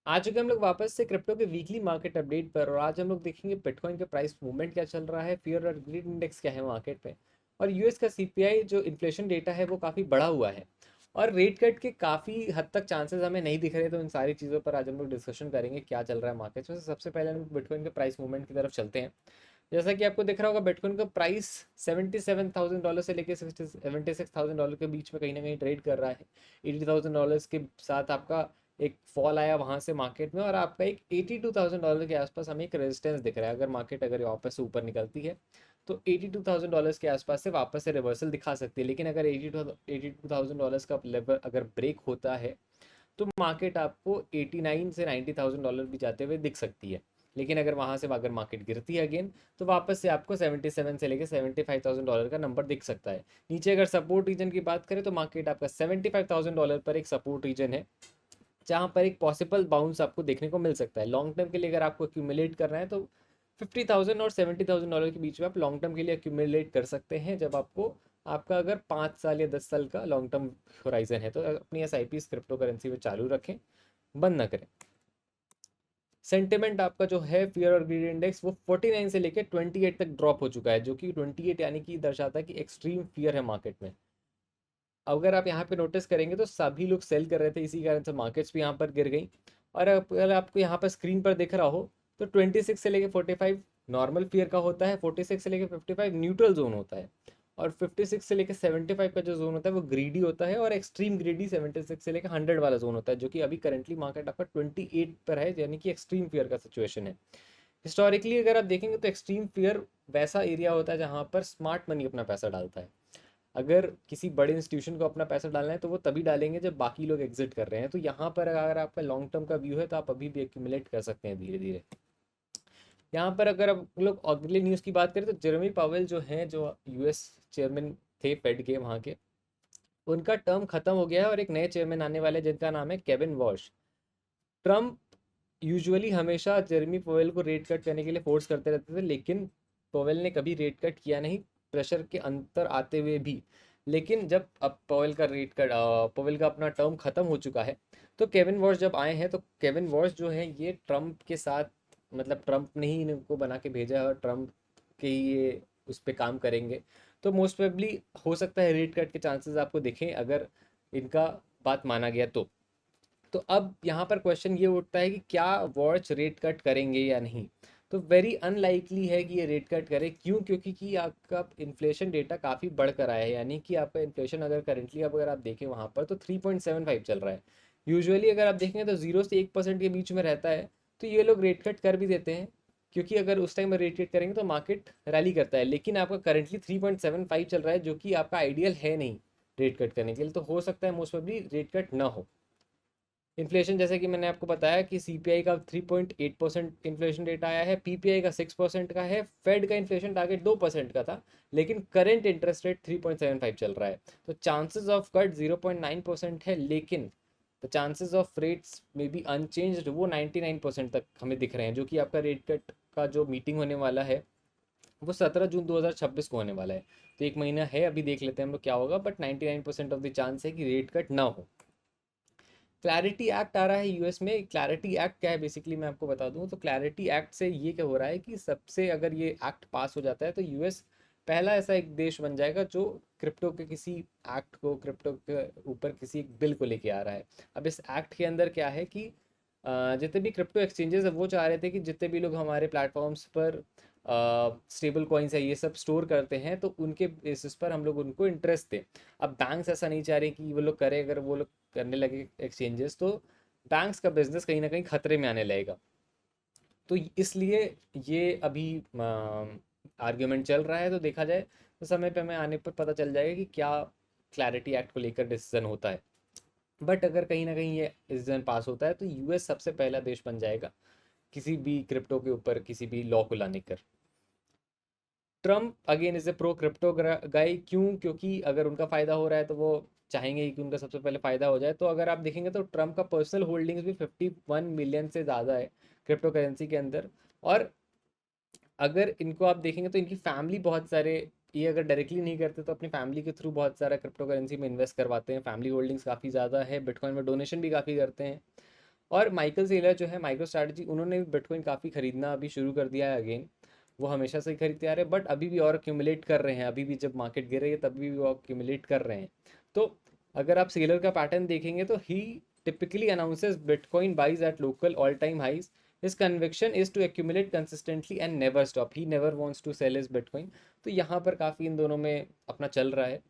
आ चुके हम लोग वापस से क्रिप्टो के वीकली मार्केट अपडेट पर। और आज हम लोग देखेंगे बिटकॉइन के प्राइस मूवमेंट क्या चल रहा है, फियर और ग्रीड इंडेक्स क्या है मार्केट में, और यूएस का सीपीआई जो इन्फ्लेशन डेटा है वो काफ़ी बढ़ा हुआ है, और रेट कट के काफ़ी हद तक चांसेस हमें नहीं दिख रहे। तो इन सारी चीज़ों पर आज हम लोग डिस्कशन करेंगे क्या चल रहा है मार्केट में। सबसे पहले हम बिटकॉइन के प्राइस मूवमेंट की तरफ चलते हैं। जैसा कि आपको दिख रहा होगा, बिटकॉइन का प्राइस $77,000 से लेकर $76,000 के बीच में कहीं ना कहीं ट्रेड कर रहा है। $80,000 के साथ आपका एक फॉल आया वहां से मार्केट में, और आपका एक $82,000 के आसपास हमें एक रेजिस्टेंस दिख रहा है। अगर मार्केट अगर वापस से ऊपर निकलती है तो $82,000 के आसपास से वापस से रिवर्सल दिखा सकती है। लेकिन अगर $82,000 का लेवल अगर ब्रेक होता है तो मार्केट आपको 89 से $90,000 भी जाते हुए दिख सकती है। लेकिन अगर मार्केट गिरती है अगेन, तो वापस से आपको 77 से लेकर $75,000 का नंबर दिख सकता है। नीचे अगर सपोर्ट रीजन की बात करें तो मार्केट आपका $75,000 पर एक सपोर्ट रीजन है, जहाँ पर एक पॉसिबल बाउंस आपको देखने को मिल सकता है। लॉन्ग टर्म के लिए अगर आपको एक्यूमुलेट करना है तो 50,000 और $70,000 के बीच में आप लॉन्ग टर्म के लिए एक्यूमुलेट कर सकते हैं। जब आपको आपका अगर 5 साल या 10 साल का लॉन्ग टर्म होराइजन है तो अपनी S I P crypto currency में चालू रखें, बंद ना करें। सेंटिमेंट आपका जो है फियर और ग्रीड इंडेक्स वो 49 से लेकर 28 तक ड्रॉप हो चुका है, जो कि 28 यानी कि दर्शाता है कि एक्सट्रीम फियर है मार्केट में। अगर आप यहाँ पे नोटिस करेंगे तो सभी लोग सेल कर रहे थे, इसी कारण से मार्केट्स भी यहाँ पर गिर गई। और अगर आपको यहाँ पर स्क्रीन पर दिख रहा हो तो 26 से लेके 45 नॉर्मल फियर का होता है, 46 से लेके 55 न्यूट्रल जोन होता है, और 56 से लेके 75 का जो जोन होता है वो ग्रीडी होता है, और एक्सट्रीम ग्रीडी 76 से लेके 100 वाला जोन होता है, जो कि अभी करंटली मार्केट आपका 28 पर है, यानी कि एक्सट्रीम फियर का सिचुएशन है। हिस्टोरिकली अगर आप देखेंगे तो एक्सट्रीम फियर वैसा एरिया होता है जहाँ पर स्मार्ट मनी अपना पैसा डालता है। अगर किसी बड़े इंस्टीट्यूशन को अपना पैसा डालना है तो वो तभी डालेंगे जब बाकी लोग एग्जिट कर रहे हैं। तो यहाँ पर अगर आपका लॉन्ग टर्म का व्यू है तो आप अभी भी एक्यूमुलेट कर सकते हैं धीरे धीरे। यहाँ पर अगर आप लोग अगले न्यूज़ की बात करें तो जेरेमी पावेल जो हैं, जो यूएस चेयरमैन थे फेड के वहाँ के, उनका टर्म खत्म हो गया है और एक नए चेयरमैन आने वाले हैं जिनका नाम है केविन वॉश। ट्रम्प यूजुअली हमेशा जेरेमी पोवेल को रेट कट करने के लिए फोर्स करते रहते थे, लेकिन पोवेल ने कभी रेट कट किया नहीं, प्रेशर के अंतर आते हुए भी। लेकिन जब अब पोवेल का अपना टर्म खत्म हो चुका है तो केविन वॉश जब आए हैं, तो केविन वॉश जो है ये ट्रम्प के साथ, मतलब ट्रम्प ने ही इनको बना के भेजा है और ट्रम्प के ही ये उस पर काम करेंगे। तो मोस्ट प्रोबेबली हो सकता है रेट कट के चांसेस आपको दिखें अगर इनका बात माना गया तो अब यहाँ पर क्वेश्चन ये उठता है कि क्या वॉच रेट कट करेंगे या नहीं। तो वेरी अनलाइकली है कि ये रेट कट करे। क्यों? क्योंकि कि आपका इन्फ्लेशन डेटा काफ़ी बढ़ कर आया है, यानी कि आपका इन्फ्लेशन अगर करेंटली अगर आप देखें वहाँ पर तो 3.75 चल रहा है। यूजुअली अगर आप देखेंगे तो 0 से 1% के बीच में रहता है। तो ये लोग रेट कट कर भी देते हैं, क्योंकि अगर उस टाइम में रेट कट करेंगे तो मार्केट रैली करता है। लेकिन आपका करेंटली 3.75 चल रहा है, जो कि आपका आइडियल है नहीं रेट कट करने के लिए। तो हो सकता है मोस्ट प्रोबेबली रेट कट ना हो। इन्फ्लेशन जैसे कि मैंने आपको बताया कि सीपीआई का 3.8% इन्फ्लेशन रेट आया है, पीपीआई का 6% का है, फेड का इन्फ्लेशन टारगेट 2% का था, लेकिन करंट इंटरेस्ट रेट 3.75 चल रहा है। तो चांसेस ऑफ कट 0.9% है, लेकिन द चांसेस ऑफ रेट्स में बी अनचेंज्ड वो 99% तक हमें दिख रहे हैं। जो कि आपका रेट कट का जो मीटिंग होने वाला है वो 17 जून 2026 को होने वाला है। तो एक महीना है, अभी देख लेते हैं हम लोग क्या होगा, बट 99% ऑफ द चांस है कि रेट कट ना हो। क्लैरिटी एक्ट आ रहा है यूएस में। क्लैरिटी एक्ट क्या है बेसिकली मैं आपको बता दूं, तो क्लैरिटी एक्ट से ये क्या हो रहा है कि सबसे अगर ये एक्ट पास हो जाता है तो यूएस पहला ऐसा एक देश बन जाएगा जो क्रिप्टो के किसी एक्ट को, क्रिप्टो के ऊपर किसी एक बिल को लेके आ रहा है। अब इस एक्ट के अंदर क्या है कि जितने भी क्रिप्टो एक्सचेंजेस है वो चाह रहे थे कि जितने भी लोग हमारे प्लेटफॉर्म्स पर स्टेबल कॉइन्स है ये सब स्टोर करते हैं तो उनके बेसिस पर हम लोग उनको इंटरेस्ट दें। अब बैंक्स ऐसा नहीं चाह रहे कि वो लोग करें, अगर वो लोग करने लगे एक्सचेंजेस तो बैंक्स का बिजनेस कहीं ना कहीं खतरे में आने लगेगा। तो इसलिए ये अभी आर्ग्यूमेंट चल रहा है। तो देखा जाए तो समय पे हमें आने पर पता चल जाएगा कि क्या क्लैरिटी एक्ट को लेकर डिसीजन होता है। बट अगर कहीं ना कहीं ये डिसीजन पास होता है तो यूएस सबसे पहला देश बन जाएगा किसी भी क्रिप्टो के ऊपर किसी भी लॉ को लाने कर। Trump again is a pro crypto गाई। क्यों? क्योंकि अगर उनका फ़ायदा हो रहा है तो वो चाहेंगे कि उनका सबसे पहले फ़ायदा हो जाए। तो अगर आप देखेंगे तो ट्रम्प का पर्सनल होल्डिंग्स भी 51 मिलियन से ज़्यादा है क्रिप्टो करेंसी के अंदर। और अगर इनको आप देखेंगे तो इनकी फैमिली बहुत सारे, ये अगर डायरेक्टली नहीं करते तो अपनी फैमिली के थ्रू बहुत सारा क्रिप्टो करेंसी में इन्वेस्ट करवाते हैं। फैमिली होल्डिंग्स काफ़ी ज़्यादा है, बिटकॉइन में डोनेशन भी काफ़ी करते हैं। और माइकल सेलर जो है माइक्रो स्ट्रैटेजी, उन्होंने भी बिटकॉइन काफ़ी खरीदना अभी शुरू कर दिया है अगेन। वो हमेशा से ही खरीदते आ रहे हैं, बट अभी भी और एक्यूमुलेट कर रहे हैं। अभी भी जब मार्केट गिर रही है तभी भी वो एक्यूमुलेट कर रहे हैं। तो अगर आप सेलर का पैटर्न देखेंगे तो ही typically announces Bitcoin buys at local all-time highs. His conviction is to accumulate consistently and never stop. He never wants to sell his Bitcoin. तो यहाँ पर काफ़ी इन दोनों में अपना चल रहा है।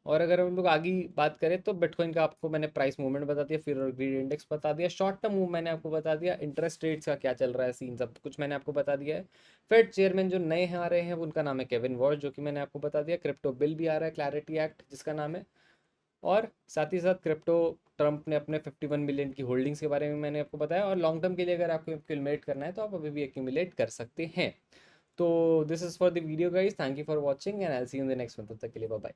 और अगर हम लोग आगे बात करें तो बिटकॉइन का आपको मैंने प्राइस मूवमेंट बता दिया, फिर ग्रीड इंडेक्स बता दिया, शॉर्ट टर्म मूव मैंने आपको बता दिया, इंटरेस्ट रेट्स का क्या चल रहा है सीन सब कुछ मैंने आपको बता दिया है। फेड चेयरमैन जो नए हैं आ रहे हैं उनका नाम है केविन वॉश, जो कि मैंने आपको बता दिया। क्रिप्टो बिल भी आ रहा है, क्लैरिटी एक्ट जिसका नाम है। और साथ ही साथ क्रिप्टो ट्रंप ने अपने 51 मिलियन की होल्डिंग्स के बारे में मैंने आपको बताया। और लॉन्ग टर्म के लिए अगर आपको एक्यूमुलेट करना है तो आप अभी भी एक्यूमुलेट कर सकते हैं। तो this is for the video guys, thank you for watching and I will see you in the next one. तब तक के लिए बाय बाय।